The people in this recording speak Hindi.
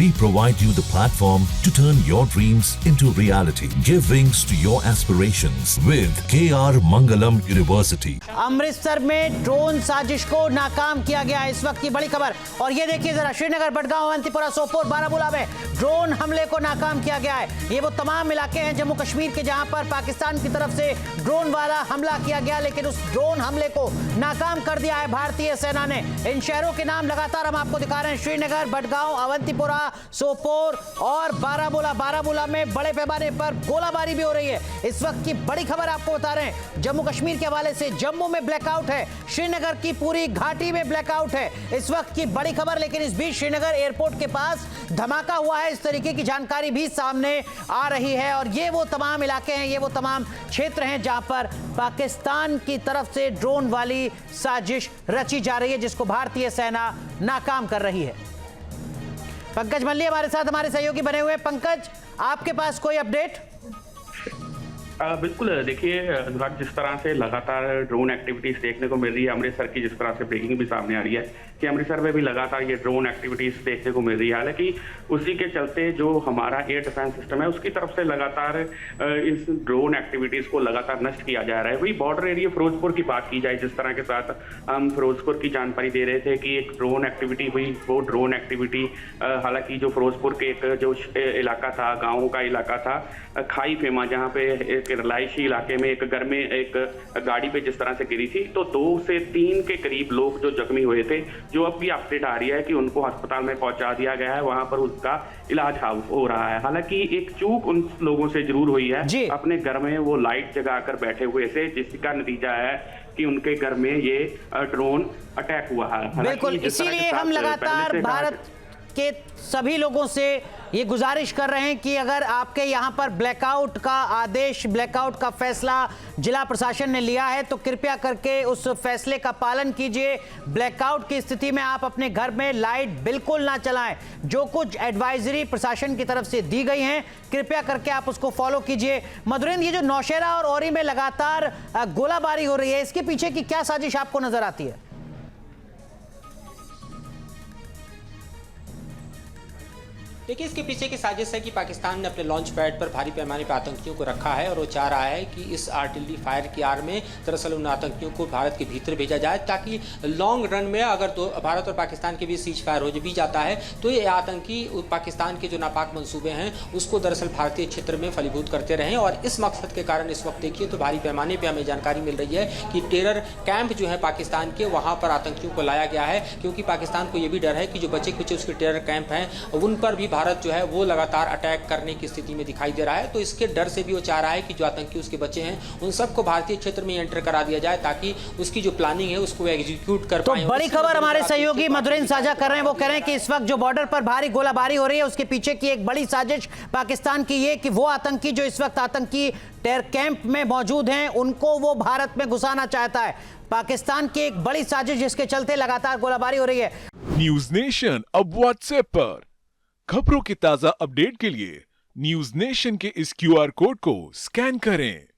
We provide you the platform to turn your dreams into reality. Give wings to your aspirations with KR Mangalam University. Amritsar में ड्रोन साजिश को नाकाम किया गया, इस वक्त की बड़ी खबर। और ये देखिए जरा, श्रीनगर, बडगांव, अवंतीपोरा, सोपोर, बारामूला में ड्रोन हमले को नाकाम किया गया है। ये वो तमाम इलाके हैं जम्मू कश्मीर के जहां पर पाकिस्तान की तरफ से ड्रोन वाला हमला किया गया, लेकिन उस ड्रोन हमले को नाकाम कर दिया है भारतीय सेना ने। इन शहरों के नाम लगातार हम आपको दिखा रहे हैं, श्रीनगर, बडगांव, अवंतीपोरा, सोपोर और बारामूला। बारामूला में बड़े पैमाने पर गोलाबारी भी हो रही है। इस वक्त की बड़ी खबर आपको बता रहे हैं जम्मू कश्मीर के हवाले से। जम्मू में ब्लैकआउट है, श्रीनगर की पूरी घाटी में ब्लैकआउट है, इस वक्त की बड़ी खबर। लेकिन इस बीच श्रीनगर एयरपोर्ट के पास धमाका हुआ है, इस तरीके की जानकारी भी सामने आ रही है। और ये वो तमाम इलाके हैं, ये वो तमाम क्षेत्र हैं जहां पर पाकिस्तान की तरफ से ड्रोन वाली साजिश रची जा रही है, जिसको भारतीय सेना नाकाम कर रही है। पंकज मल्ली हमारे साथ, हमारे सहयोगी बने हुए। पंकज, आपके पास कोई अपडेट? बिल्कुल, देखिए अनुराग, जिस तरह से लगातार ड्रोन एक्टिविटीज देखने को मिल रही है अमृतसर की, जिस तरह से ब्रेकिंग भी सामने आ रही है कि अमृतसर में भी लगातार ये ड्रोन एक्टिविटीज देखने को मिल रही है। हालांकि उसी के चलते जो हमारा एयर डिफेंस सिस्टम है उसकी तरफ से लगातार इस ड्रोन एक्टिविटीज को लगातार नष्ट किया जा रहा है। वही बॉर्डर एरिया फिरोजपुर की बात की जाए, जिस तरह के साथ हम फिरोजपुर की जानकारी दे रहे थे कि एक ड्रोन एक्टिविटी हुई, वो ड्रोन एक्टिविटी हालांकि जो फिरोजपुर के एक जो इलाका था, गाँव का इलाका था खाई फेमा, जहाँ पे एक रिहायशी इलाके में एक घर में एक गाड़ी पे जिस तरह से गिरी थी, तो 2 से 3 के करीब लोग जो जख्मी हुए थे, जो अब भी अपडेट आ रही है कि उनको अस्पताल में पहुंचा दिया गया है, वहां पर उसका इलाज हो रहा है। हालांकि एक चूक उन लोगों से जरूर हुई है, अपने घर में वो लाइट जगाकर बैठे हुए थे, जिसका नतीजा है कि उनके घर में ये ड्रोन अटैक हुआ है। बिल्कुल, इसीलिए हम लगातार भारत के सभी लोगों से ये गुजारिश कर रहे हैं कि अगर आपके यहाँ पर ब्लैकआउट का आदेश, ब्लैकआउट का फैसला जिला प्रशासन ने लिया है, तो कृपया करके उस फैसले का पालन कीजिए। ब्लैकआउट की स्थिति में आप अपने घर में लाइट बिल्कुल ना चलाएं। जो कुछ एडवाइजरी प्रशासन की तरफ से दी गई हैं, कृपया करके आप उसको फॉलो कीजिए। मधुरेंद्र, ये जो नौशेरा और औरी में लगातार गोलाबारी हो रही है, इसके पीछे की क्या साजिश आपको नजर आती है? देखिए, इसके पीछे की साजिश है कि पाकिस्तान ने अपने लॉन्च पैड पर भारी पैमाने पर आतंकियों को रखा है और वो चाह रहा है कि इस आर्टिलरी फायर की आड़ में दरअसल उन आतंकियों को भारत के भीतर भेजा जाए, ताकि लॉन्ग रन में अगर भारत और पाकिस्तान के बीच सीज फायर हो भी जाता है तो ये आतंकी पाकिस्तान के जो नापाक मंसूबे हैं उसको दरअसल भारतीय क्षेत्र में फलीभूत करते रहें। और इस मकसद के कारण इस वक्त देखिए तो भारी पैमाने पर हमें जानकारी मिल रही है कि टेरर कैंप जो है पाकिस्तान के, वहाँ पर आतंकियों को लाया गया है, क्योंकि पाकिस्तान को ये भी डर है कि जो बचे कुचे उसके टेरर कैंप हैं उन पर भी भारत जो है वो लगातार अटैक करने की स्थिति में दिखाई दे रहा है। तो इसके डर से भी वो चाह रहा है कि जो आतंकी उसके बचे हैं उन सबको भारतीय क्षेत्र में एंटर करा दिया जाए, ताकि उसकी जो प्लानिंग है उसको एग्जीक्यूट कर पाए। तो बड़ी खबर हमारे सहयोगी मधुरेंद्र साझा कर रहे हैं, वो कह रहे हैं कि इस वक्त जो बॉर्डर पर भारी गोलाबारी हो रही है उसके पीछे की एक बड़ी साजिश पाकिस्तान की ये कि वो आतंकी जो इस वक्त आतंकी टेरर कैंप में मौजूद हैं उनको वो भारत में घुसाना चाहता है। पाकिस्तान की एक बड़ी साजिश जिसके चलते लगातार गोलाबारी हो रही है। न्यूज नेशन अब व्हाट्सएप पर खबरों की ताजा अपडेट के लिए न्यूज नेशन के इस QR कोड को स्कैन करें।